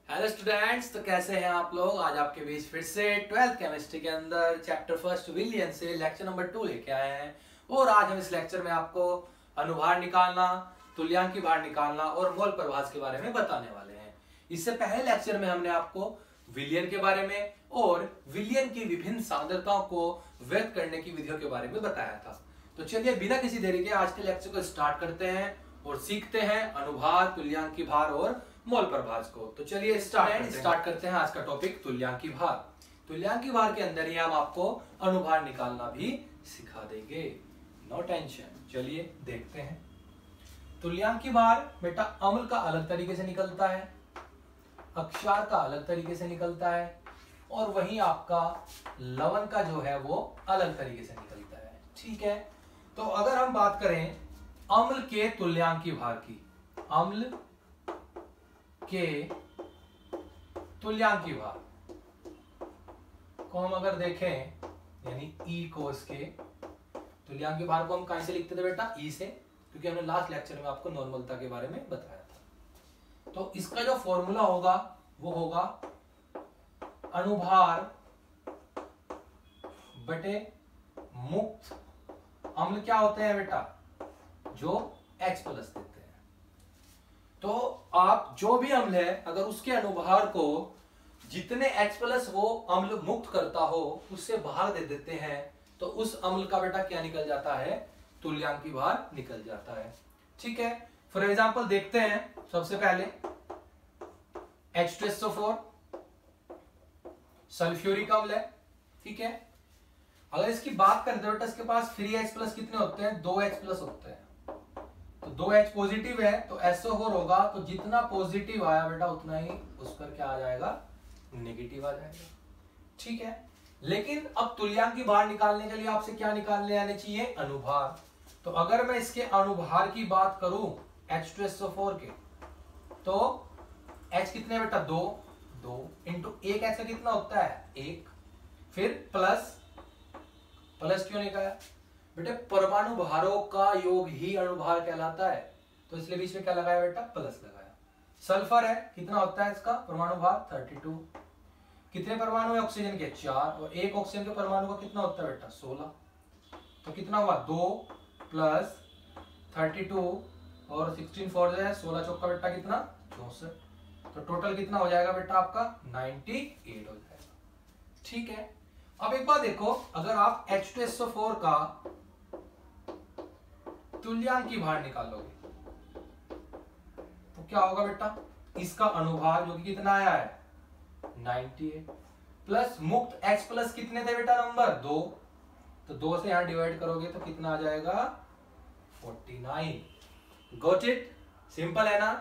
Hello students, तो कैसे हैं आप लोग। आज आपके बीच फिर से 12th केमिस्ट्री के अंदर चैप्टर फर्स्ट विलियन से लेक्चर नंबर 2 लेके आए हैं। और आज हम इस लेक्चर में आपको अनुभार निकालना, तुल्यांकी भार निकालना और मोल प्रभाज के बारे में बताने वाले हैं। इससे पहले लेक्चर में हमने आपको विलियन के बारे में और विलियन की विभिन्न सांद्रताओं को व्यक्त करने की विधियों के बारे में बताया था। तो चलिए बिना किसी देरी के आज के लेक्चर को स्टार्ट करते हैं और सीखते हैं अनुभार, तुल्यांकी भार और मोल प्रभाज को। तो चलिए स्टार्ट करते हैं आज का टॉपिक तुल्यांकी भार। तुल्यांकी भार के अंदर ही हम आपको अनुभार निकालना भी सिखा देंगे, नो टेंशन। चलिए देखते हैं। तुल्यांकी भार बेटा अम्ल का अलग तरीके से निकलता है, अक्षार का अलग तरीके से निकलता है और वहीं आपका लवण का जो है वो अलग तरीके से निकलता है। ठीक है, तो अगर हम बात करें अम्ल के तुल्यांकी भार की, अम्ल के तुल्यांकी भार को हम अगर देखें, यानी ई को, इसके तुल्यांकी भार को हम कहां से लिखते थे बेटा? ई से, क्योंकि हमने लास्ट लेक्चर में आपको नॉर्मलता के बारे में बताया था। तो इसका जो फॉर्मूला होगा वो होगा अनुभार बटे मुक्त अम्ल क्या होते हैं बेटा? जो H प्लस देते हैं। तो आप जो भी अम्ल है अगर उसके अनुभार को जितने H प्लस वो अम्ल मुक्त करता हो उससे बाहर दे देते हैं तो उस अम्ल का बेटा क्या निकल जाता है? तुल्यांकी भार निकल जाता है। ठीक है, फॉर एग्जांपल देखते हैं। सबसे पहले H2SO4 सल्फ्यूरिक अम्ल है। ठीक है, अगर इसकी बात करें तो बेटा इसके पास फ्री H प्लस कितने होते हैं? 2 H प्लस होते हैं। तो 2 H पॉजिटिव है तो SO4 होगा, तो जितना पॉजिटिव आया बेटा उतना ही उस पर क्या आ जाएगा? नेगेटिव आ जाएगा। ठीक है, लेकिन अब तुल्यांकी भार निकालने के लिए आपसे क्या निकालने आने चाहिए? अनुभार। तो अगर मैं इसके अनुभार की बात करूं H2SO4 के, तो H कितने बेटा? 2 इंटू 1 H का कितना होता है? 1। फिर प्लस क्यों निकाला बेटे? परमाणु भारों का योग ही अणुभार कहलाता है, तो इसलिए बीच में क्या लगाया बेटा? प्लस लगाया। सल्फर है, कितना होता है इसका परमाणु भार? 32। कितने परमाणु है ऑक्सीजन के? 4, और एक ऑक्सीजन के परमाणु का कितना होता है बेटा? 16। तो कितना हुआ? 2 प्लस 32 और 16 4 जो है 16 चौका बेटा कितना? 64। तो टोटल कितना हो जाएगा बेटा आपका? 98 हो जाएगा। ठीक है, अब एक बात देखो, अगर आप H2SO4 का तुल्यांकी भार निकालोगे तो क्या होगा बेटा? इसका अनुभार जो कि कितना आया है? 98 प्लस मुक्त H प्लस कितने थे बेटा? नंबर 2। तो 2 से यहां डिवाइड करोगे तो कितना आ जाएगा? 49। Got it? सिंपल है ना?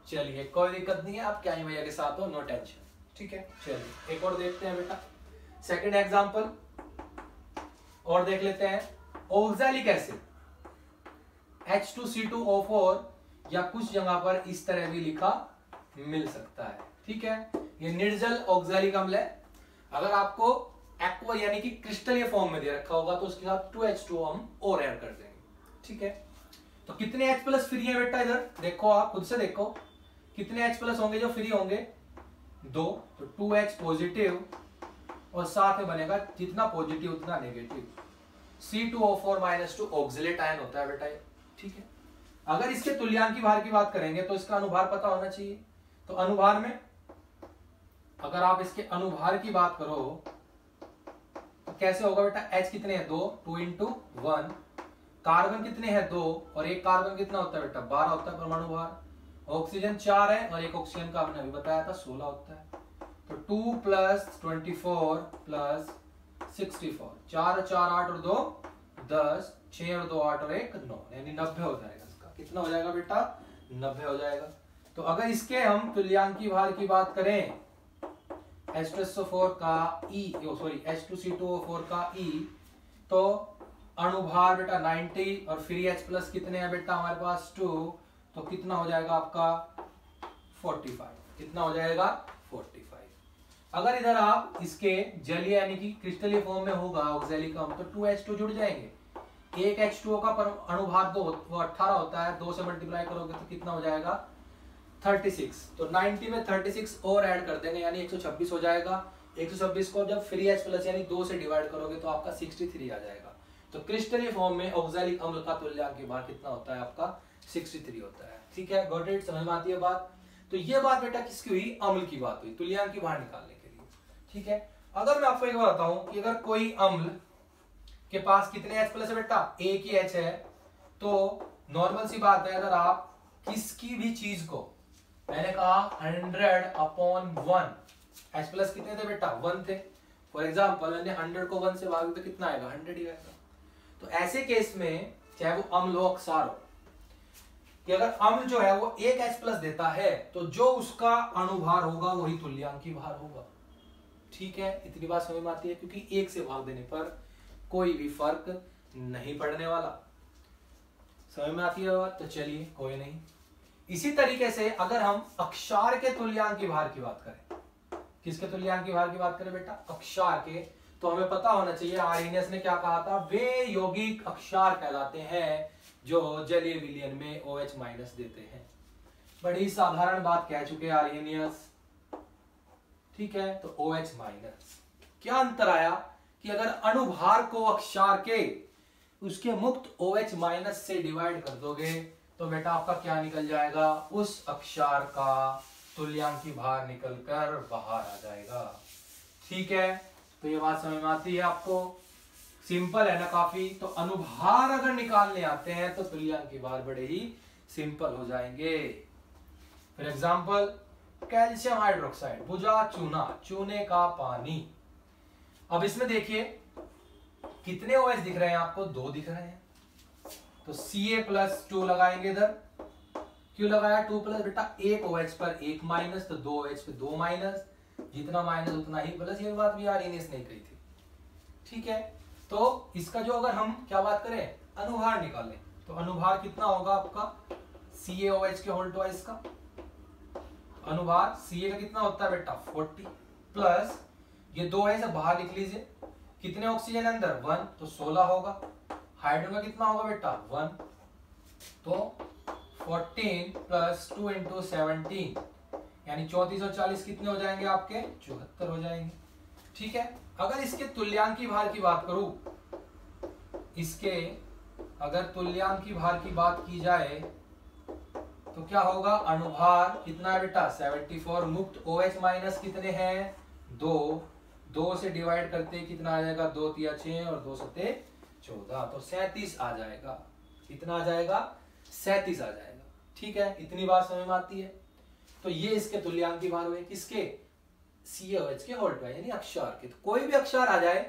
चलिए कोई दिक्कत नहीं है, आप क्या ही भैया के साथ हो, नो टेंशन। ठीक है, चलिए एक और देखते हैं बेटा। सेकंड एग्जांपल और देख लेते हैं। ऑक्सैलिक एसिड H2C2O4 या कुछ जगह पर इस तरह भी लिखा मिल सकता है। ठीक है, ये निर्जल ऑक्सैलिक अम्ल है। अगर आपको एक्वा यानी कि क्रिस्टलीय फॉर्म में दे रखा होगा तो उसके साथ 2H2O हम और ऐड कर देंगे। ठीक है, तो कितने H प्लस फ्री है बेटा? इधर देखो, आप खुद से देखो कितने H प्लस होंगे जो फ्री होंगे? 2। तो 2H पॉजिटिव और साथ में बनेगा जितना पॉजिटिव उतना नेगेटिव। C2O4-2 ऑक्सलेट आयन होता है बेटा ये। ठीक है, अगर इसके तुल्यांकी भार की बात करेंगे तो इसका अनुभार पता होना चाहिए। तो अनुभार में अगर आप इसके अनुभार की बात करो तो कैसे होगा बेटा? H कितने हैं? 2 इंटू 1। कार्बन कितने हैं? 2, और एक कार्बन कितना होता है बेटा? 12 होता है परमाणु भार। ऑक्सीजन 4 है और एक ऑक्सीजन का हमने अभी बताया था 16 होता है। तो 2 प्लस 24 प्लस 64, 4 और 4 8 और 2 10, 6 और 2 8 और 1 9, यानी 90 हो जाएगा। इसका कितना हो जाएगा बेटा? 90 हो जाएगा। तो अगर इसके हम तुल्यांकी भार की बात करें H2SO4 का H2C2O4 का E, तो अणुभार बेटा 90 और फ्री H प्लस कितने हैं बेटा हमारे पास? 2। तो कितना हो जाएगा आपका? 45। कितना हो जाएगा? 45। अगर इधर आप इसके जलीय यानी कि क्रिस्टलीय फॉर्म में होगा ऑक्सैलिक अम्ल तो 2H2 जुड़ जाएंगे। एक H2O का अणुभार 2 वो 18 होता है, 2 से मल्टीप्लाई करोगे तो कितना हो जाएगा? 36, तो 90 में 36 और ऐड कर देंगे यानी 126 हो जाएगा। 126 को जब फ्री H प्लस यानी 2 से डिवाइड करोगे तो आपका 63 आ जाएगा। तो क्रिस्टलीय फॉर्म में ऑक्सैलिक अम्ल का तुल्यांक भार कितना होता है आपका 63 होता है। ठीक है, गॉट इट, समझ में आती है बात। तो ये बात बेटा किसकी हुई, अम्ल की बात हुई तुल्यांक भार निकालने के लिए। ठीक है, अगर मैं आपको एक बात बताऊं कि अगर कोई अम्ल के पास कितने H प्लस है बेटा, एक ही H है, तो नॉर्मल सी बात है अगर आप किसकी भी चीज को, मैंने कहा 100/1 H प्लस कितने थे बेटा, 1 थे। फॉर एग्जाम्पल मैंने 100 को 1 से भाग तो कितना आएगा, 100 ही आएगा। तो ऐसे केस में चाहे वो अम्ल हो अक्षार हो, कि अगर अम्ल जो है वो एक H प्लस देता है तो जो उसका अणुभार होगा वही तुल्यांकी भार होगा। ठीक है, इतनी बात समझ में आती है, क्योंकि एक से भाग देने पर कोई भी फर्क नहीं पड़ने वाला। समझ में आती है बात, तो चलिए कोई नहीं। इसी तरीके से अगर हम अक्षार के तुल्यांकी भार की बात करें, किसके तुल्यांकी भार की बात करें बेटा, अक्षार के, तो हमें पता होना चाहिए आर्हेनियस ने क्या कहा था, वे यौगिक अक्षार कहलाते हैं जो जलीय विलयन में OH माइनस देते हैं। बड़ी साधारण बात कह चुके आर्हेनियस। ठीक है, तो OH माइनस क्या अंतर आया कि अगर अणुभार को अक्षार के उसके मुक्त OH माइनस से डिवाइड कर दोगे तो बेटा आपका क्या निकल जाएगा, उस अक्षार का तुल्यांकी भार निकलकर बाहर आ जाएगा। ठीक है, तो ये बात समझ में आती है आपको, सिंपल है ना काफी। तो अनुभार अगर निकालने आते हैं तो तुल्यांकी भार बड़े ही सिंपल हो जाएंगे। फॉर एग्जांपल कैल्शियम हाइड्रोक्साइड, भुजा चूना, चूने का पानी। अब इसमें देखिए कितने OH दिख रहे हैं आपको, 2 दिख रहे हैं, तो Ca+2 लगाएंगे इधर। क्यों लगाया 2 प्लस बेटा, एक OH पर एक माइनस, तो 2 OH पे 2 माइनस, जितना माइनस उतना ही प्लस। ये बात भी आर्हेनियस नहीं कही थी। ठीक है, तो इसका जो अगर हम क्या बात करें, अनुभार निकालें, तो अनुभार कितना होगा आपका CaOH के होल ट्वाइस का। अनुभार Ca का कितना होता है बेटा 40 प्लस ये 2 है, सब बाहर लिख लीजिए। कितने ऑक्सीजन अंदर 1, तो 16 होगा। हाइड्रोजन का कितना होगा बेटा 1, तो 14 प्लस 2 इंटू 17 यानी 34 और 40 कितने हो जाएंगे आपके 74 हो जाएंगे। ठीक है, अगर इसके तुल्यांकी भार की बात करूं, इसके अगर तुल्यांकी भार की बात की जाए तो क्या होगा, अणुभार कितना है बेटा 74, मुक्त OH माइनस कितने हैं 2 से डिवाइड करते कितना आ जाएगा, 2 तिया 6 और 2 सते 14, तो 37 आ जाएगा। कितना आ जाएगा 37 आ जाएगा। ठीक है, इतनी बात समझ में आती है। तो ये इसके तुल्यांकी भार हुए, किसके CaOH के होल ट्वाइस यानी अक्षार के। तो कोई भी अक्षार आ जाए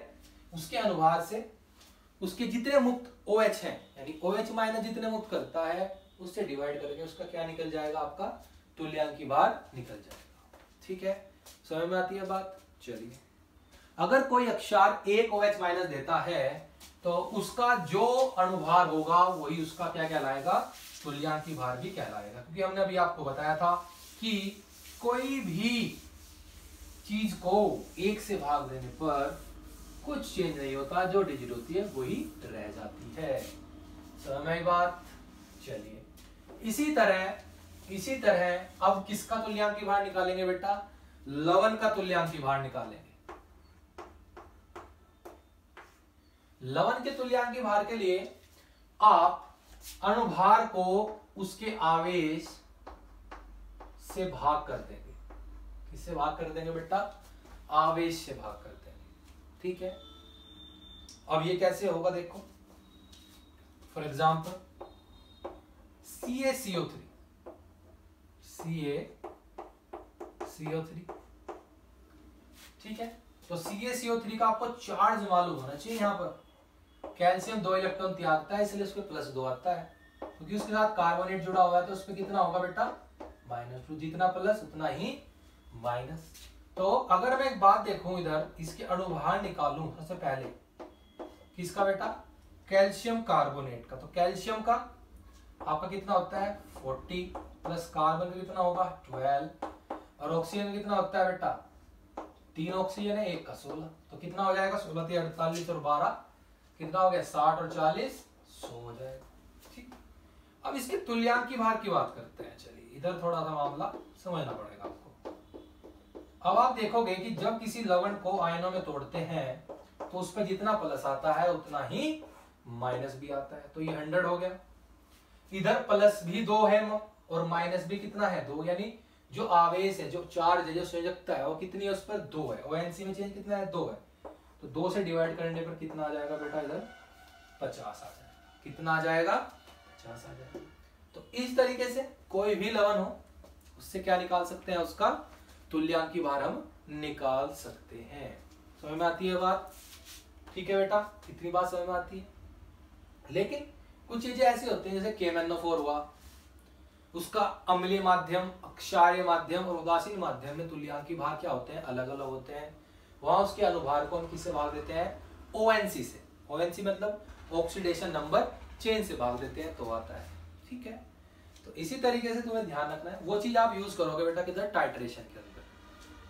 उसके अनुभार से उसके जितने मुक्त OH हैं यानी OH माइनस जितने मुक्त करता है उससे डिवाइड करके उसका क्या निकल जाएगा, आपका तुल्यांकी भार निकल जाएगा। ठीक है, समझ में आती है बात। चलिए, अगर कोई अक्षार एक OH माइनस देता है तो उसका जो अणुभार होगा वही उसका क्या कहलाएगा, तुल्यांकी भार भी कहलाएगा। क्योंकि हमने अभी आपको बताया था कि कोई भी चीज को एक से भाग देने पर कुछ चेंज नहीं होता, जो डिजिट होती है वही रह जाती है। समझ में आई बात। चलिए, इसी तरह अब किसका तुल्यांकी भार निकालेंगे बेटा, लवण का तुल्यांकी भार निकालेंगे। लवण के तुल्यांकी भार के लिए आप अणुभार को उसके आवेश से भाग कर देंगे। किससे भाग कर देंगे बेटा, आवेश से भाग कर देंगे। ठीक है, अब ये कैसे होगा देखो। फॉर एग्जाम्पल CaCO3 ठीक है, तो CaCO3 का आपको चार्ज मालूम होना चाहिए। यहाँ पर कैल्शियम 2 इलेक्ट्रॉन त्यागता है इसलिए उसके +2 आता है, क्योंकि उसके साथ कार्बोनेट जुड़ा हुआ है तो उसमें कितना होगा बेटा -2, जितना प्लस उतना ही माइनस। तो अगर मैं एक बात देखूं इधर, इसके अणुभार निकालूं सबसे पहले किसका बेटा, कैल्शियम कार्बोनेट का। तो कैल्शियम का आपका कितना होता है 40 प्लस कार्बन का कितना होगा 12 और ऑक्सीजन कितना होता है बेटा 3 ऑक्सीजन है 1 का 16, तो कितना हो जाएगा 16 × 48 और 12 कितना हो गया 60 और 40 100 हो जाएगा। ठीक, अब इसके तुल्यांकी भार की बात करते हैं। चलिए, इधर थोड़ा सा मामला समझना पड़ेगा आपको। अब आप देखोगे कि जब किसी लवण को आयनों में तोड़ते हैं तो उस पर जितना प्लस आता है उतना ही माइनस भी आता है, तो ये 100 हो गया। इधर प्लस भी 2 है और माइनस भी कितना है 2, यानी जो आवेश है, जो चार्ज है, जो संयोजकता है वो कितनी है, उस पर 2 है। ओएनसी में चेंज कितना है 2 है, तो 2 से डिवाइड करने पर कितना आ जाएगा बेटा, इधर 50 आ जाएगा। कितना आ जाएगा, 50 आ जाएगा। तो इस तरीके से कोई भी लवण हो उससे क्या निकाल सकते हैं, उसका तुल्यांकी भार हम निकाल सकते हैं। समझ में आती है बात? ठीक है बेटा, इतनी बात समझ में आती है। लेकिन कुछ चीजें ऐसी होती हैं जैसे KMnO4 हुआ, उसका अम्लीय माध्यम, क्षारीय माध्यम और उदासीन माध्यम में तुल्यांकी भार क्या होते हैं, अलग अलग होते हैं। वहां उसके अनुभार को हम किससे भाग देते हैं, ONC से। ONC मतलब ऑक्सीडेशन नंबर चेन से भाग देते हैं तो आता है। ठीक है, तो इसी तरीके से तुम्हें ध्यान रखना है, वो चीज आप यूज करोगे बेटा किधर, टाइट्रेशन के अंदर।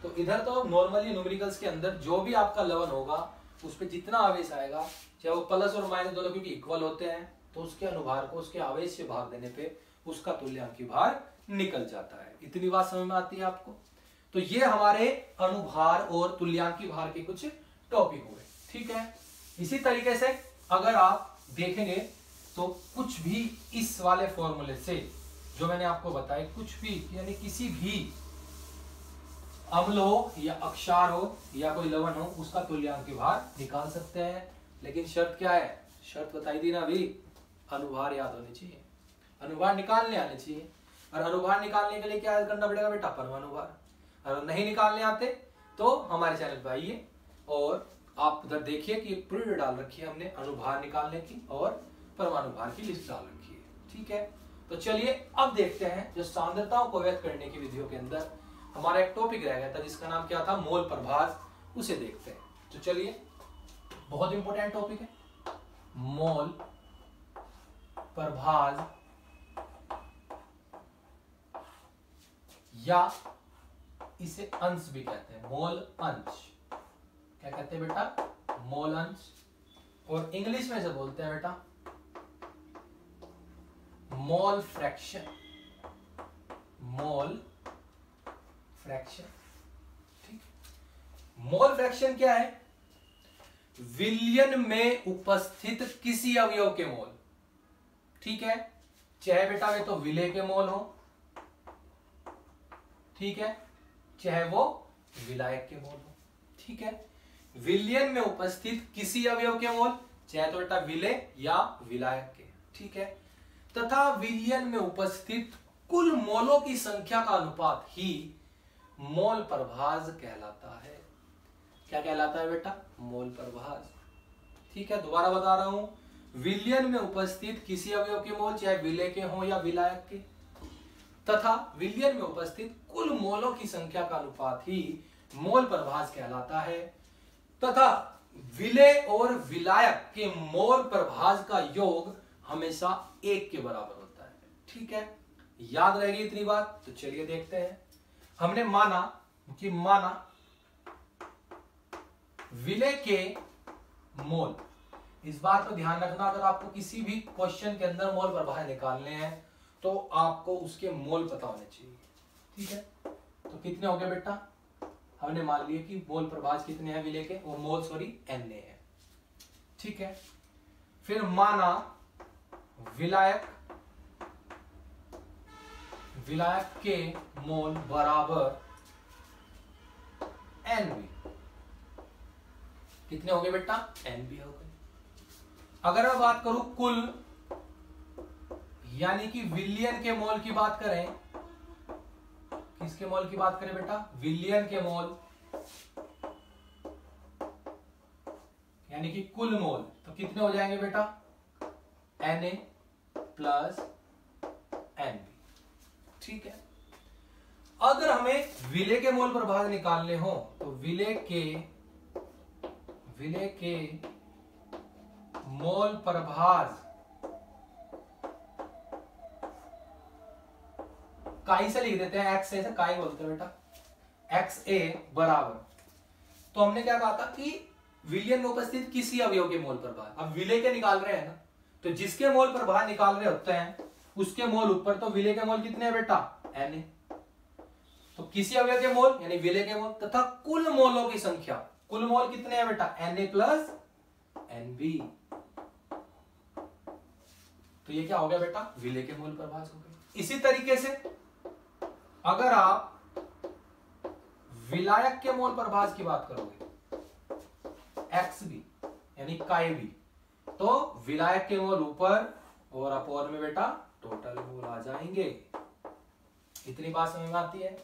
तो इधर तो नॉर्मली न्यूमेरिकल्स के अंदर जो भी आपका लवण होगा उस पर जितना आवेश आएगा, चाहे वो प्लस और माइनस दोनों क्योंकि इक्वल होते हैं, तो उसके अनुभार को उसके आवेश से भाग देने पे उसका तुल्यांकी भार निकल जाता है। इतनी बात समझ में आती है आपको? तो ये हमारे अनुभार और तुल्यांकी भार के कुछ टॉपिक हुए। ठीक है, इसी तरीके से अगर आप देखेंगे तो कुछ भी इस वाले फॉर्मूले से जो मैंने आपको बताया, कुछ भी यानी किसी भी अम्ल हो या अक्षार हो या कोई लवण हो, उसका तुल्यांकी भार निकाल सकते हैं। लेकिन शर्त क्या है, शर्त बताई दी ना अभी, अनुभार याद होने चाहिए, अनुभार निकालने आने चाहिए। और अनुभार निकालने के लिए क्या करना पड़ेगा बेटा, परमाणु भार। अगर नहीं निकालने आते तो हमारे चैनल पर आइए और आप उधर देखिए कि प्रिंट डाल रखी है हमने अनुभार निकालने की और परमाणु भार की लिस्ट डाल रखी है। ठीक है, तो चलिए अब देखते हैं जो सांद्रताओं को व्यक्त करने की विधियों के अंदर हमारा एक टॉपिक रह गया था जिसका नाम क्या था, मोल प्रभाज, उसे देखते हैं। तो चलिए, बहुत इंपॉर्टेंट टॉपिक है मोल प्रभाज, या इसे अंश भी कहते हैं, मोल अंश। क्या कहते हैं बेटा, मोल अंश। और इंग्लिश में से बोलते हैं बेटा मोल फ्रैक्शन, मोल फ्रैक्शन। ठीक, मोल फ्रैक्शन क्या है, विलयन में उपस्थित किसी अवयव के मोल। ठीक है, चाहे बेटा वे तो विलय के मोल हो, ठीक है, चाहे वो विलायक के मोल हो। ठीक है, विलयन में उपस्थित किसी अवयव के मोल, चाहे तो बेटा विलय या विलायक के। ठीक है, तथा विलयन में उपस्थित कुल मोलों की संख्या का अनुपात ही मोल प्रभाज कहलाता है। क्या कहलाता है बेटा, मोल प्रभाज। ठीक है, दोबारा बता रहा हूं, विलयन में उपस्थित किसी अवयव के मोल, चाहे विलय के हो या विलायक के, तथा विलयन में उपस्थित कुल मोलों की संख्या का अनुपात ही मोल प्रभाज कहलाता है, तथा विलय और विलायक के मोल प्रभाज का योग हमेशा 1 के बराबर होता है। ठीक है, याद रहेगी इतनी बात? तो चलिए देखते हैं। हमने माना विलय के मोल, इस बात को ध्यान रखना, अगर आपको किसी भी क्वेश्चन के अंदर मोल प्रभाज निकालने हैं तो आपको उसके मोल पता होने चाहिए। ठीक है, तो कितने हो गए बेटा, हमने मान लिया कि मोल प्रभाज कितने हैं विलय के, वो मोल Na है। ठीक है, फिर माना विलायक के मोल बराबर Nb, कितने हो गए बेटा, Nb हो गए। अगर मैं बात करूं कुल, यानी कि विलयन के मोल की बात करें, किसके मोल की बात करें बेटा, विलयन के मोल, यानी कि कुल मोल, तो कितने हो जाएंगे बेटा, Na प्लस Nb। ठीक है, अगर हमें विलय के मोल प्रभाज निकालने हो तो विलय के मोल प्रभाज काई से लिख देते हैं, एक्स से काई बोलते हैं बेटा, XA बराबर, तो हमने क्या कहा था कि विलयन में उपस्थित किसी अवयव के मोल प्रभाज, अब विलय के निकाल रहे हैं ना, तो जिसके मोल प्रभाज निकाल रहे होते हैं उसके मोल ऊपर, तो विलय के मोल कितने हैं बेटा, Na। तो किसी अवयव के मोल यानी विलय के मोल तथा कुल मोलों की संख्या, कुल मोल कितने हैं बेटा? Na plus Nb। तो ये क्या हो गया बेटा? विलय के मोल प्रभाज हो गए। इसी तरीके से अगर आप विलायक के मोल प्रभाज की बात करोगे Xb यानी Kb, तो विलायक के मोल ऊपर और अपोर में बेटा टोटल मोल आ जाएंगे। इतनी बात समझ में आती है?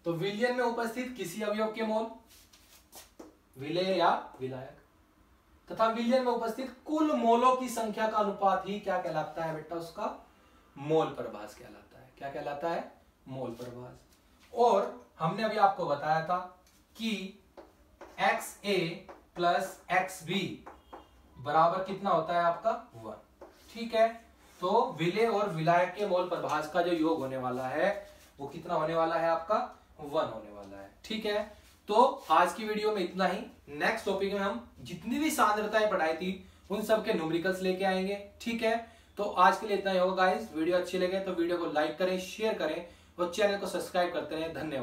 तो विलयन में उपस्थित किसी अवयव के मोल, विलय या विलायक, तथा विलयन में उपस्थित कुल मोलों की संख्या का अनुपात ही क्या कहलाता है बेटा? उसका मोल प्रभाज कहलाता है। क्या कहलाता है? मोल प्रभाज। और हमने अभी आपको बताया था कि XA प्लस XB बराबर कितना होता है आपका? 1। ठीक है, तो विलय और विलायक के मोल प्रभाज का जो योग होने वाला है वो कितना होने वाला है आपका? 1 होने वाला है। ठीक है, तो आज की वीडियो में इतना ही। नेक्स्ट टॉपिक में हम जितनी भी सांद्रताएं पढ़ाई थी उन सब के न्यूमेरिकल्स लेके आएंगे। ठीक है, तो आज के लिए इतना ही होगा गाइस। वीडियो अच्छी लगे तो वीडियो को लाइक करें, शेयर करें और चैनल को सब्सक्राइब करते रहें। धन्यवाद।